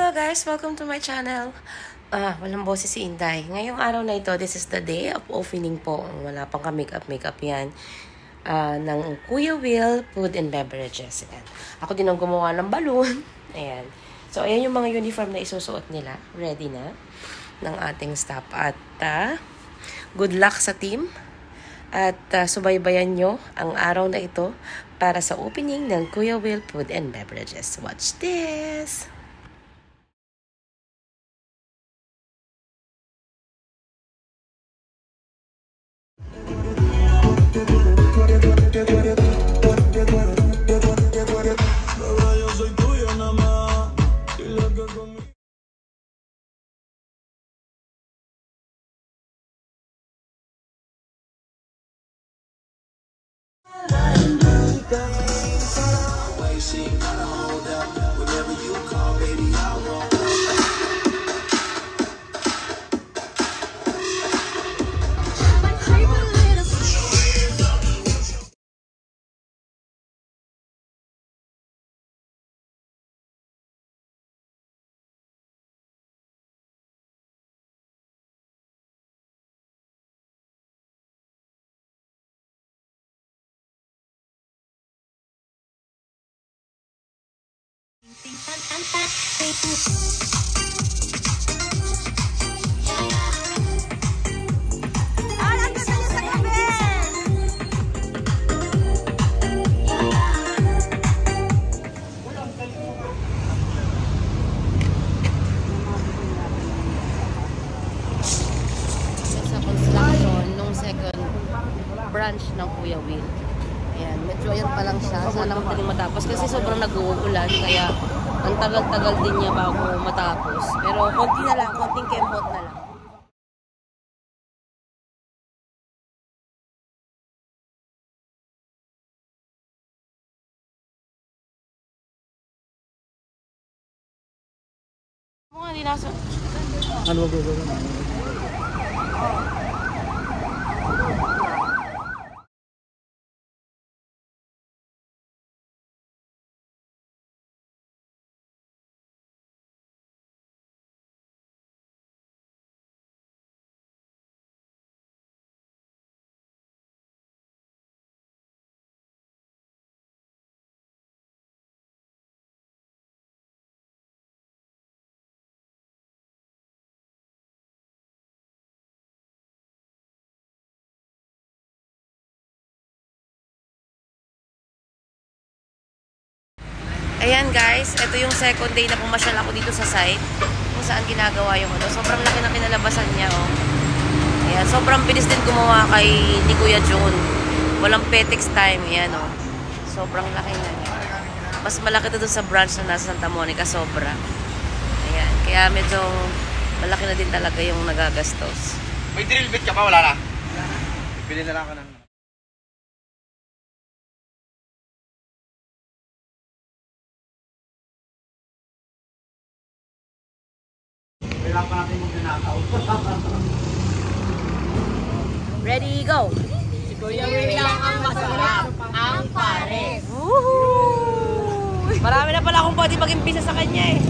Hello guys! Welcome to my channel. Walang boses si Inday. Ngayong araw na ito, this is the day of opening po. Wala pang ka-makeup yan. Ng Kuya Will Food and Beverages. Ayan. Ako din ang gumawa ng balloon. Ayan. So, ayan yung mga uniform na isusuot nila. Ready na ng ating staff. At good luck sa team. At subaybayan nyo ang araw na ito para sa opening ng Kuya Will Food and Beverages. Watch this! Branch ng Kuya Will. Ayan, medyo ayan pa lang siya. Sana madaling matapos kasi sobrang nag-uulan kaya ang tagal-tagal din niya bago matapos. Pero konti na lang, konting kembot na lang. Mga hindi nasa... Ano ba ba? Ayan guys, ito yung second day na pumasyal ako dito sa site kung saan ginagawa yung ano. Sobrang laki na kinalabasan niya, oh. Ayan, sobrang bilis din gumawa kay ni Kuya John. Walang petex time, ayan, oh. Sobrang laki na niya. Mas malaki to dun sa branch na nasa Santa Monica, sobra. Ayan, kaya medyo malaki na din talaga yung nagagastos. May drill bit ka pa? Wala na? Bili na lang ka ng... Kailangan pa natin magnanakaw. Ready, go! Si Kuya Will lang ang masarap, ang pares. Woohoo! Marami na pala akong pwede mag-impisa sa kanya eh.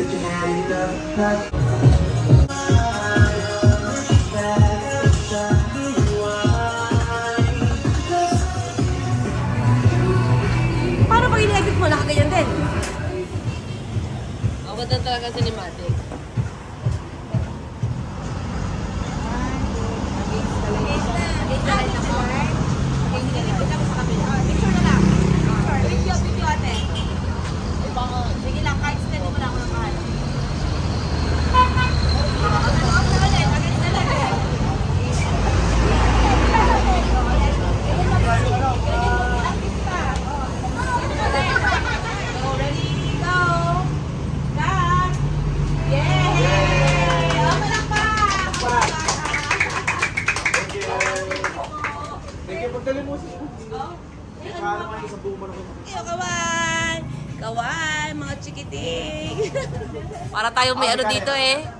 Paano pag in-edit mo? Nakaganyan din. Ako na talaga cinematic. Sige lang, kahit steady mo na ako ng mahal. Thank you, pagdali mo sa Paano kayo sa buong manok? Iyo, kawan! Kawan, mga chikiting! Para tayo may ano dito eh.